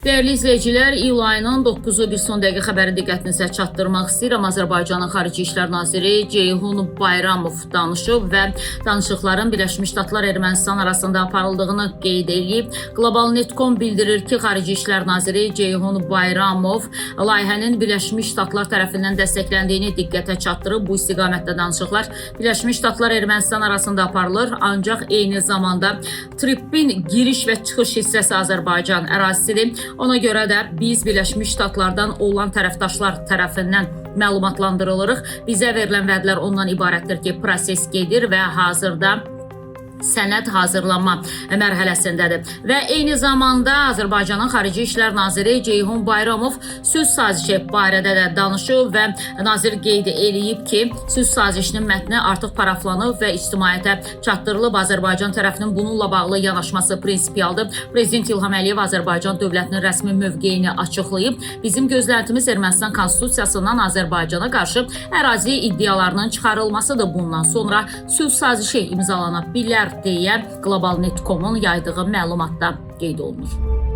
Dəyərli izləyicilər, iyul ayının 9-u bir son dəqiqə xəbəri diqqətinizə çatdırmaq istəyirəm. Azərbaycanın Xarici İşlər Naziri Ceyhun Bayramov danışıb və danışıqların Birləşmiş Ştatlar Ermənistan arasında aparıldığını qeyd edib. Global.net.com bildirir ki, Xarici İşlər Naziri Ceyhun Bayramov layihənin Birləşmiş Ştatlar tərəfindən dəstəkləndiyini diqqətə çatdırıb. Bu istiqamətdə danışıqlar Birləşmiş Ştatlar Ermənistan arasında aparılır, ancaq eyni zamanda tripin giriş və çıxış hissəsi Azərbaycan ərazisidir. Ona görə də biz Birləşmiş Ştatlardan olan tərəfdaşlar tərəfindən məlumatlandırılırıq. Bizə verilən vədlər ondan ibarətdir ki, proses gedir və hazırda sənəd hazırlanma mərhələsindədir. Və eyni zamanda Azərbaycanın Xarici İşlər Naziri Ceyhun Bayramov sülh sazişi barədə də danışıb və nazir qeyd eləyib ki, sülh sazişinin mətni artıq paraflanıb və ictimaiyyətə çatdırılıb. Azərbaycan tərəfinin bununla bağlı yanaşması prinsipialdır. Prezident İlham Əliyev Azərbaycan dövlətinin rəsmi mövqeyini açıqlayıb. Bizim gözləntimiz Ermənistan konstitusiyasından Azərbaycana qarşı ərazi iddialarının çıxarılmasıdır. Bundan sonra sülh sazişi imzalana bilər deyə Global.net.com-un yaydığı məlumatda qeyd olunur.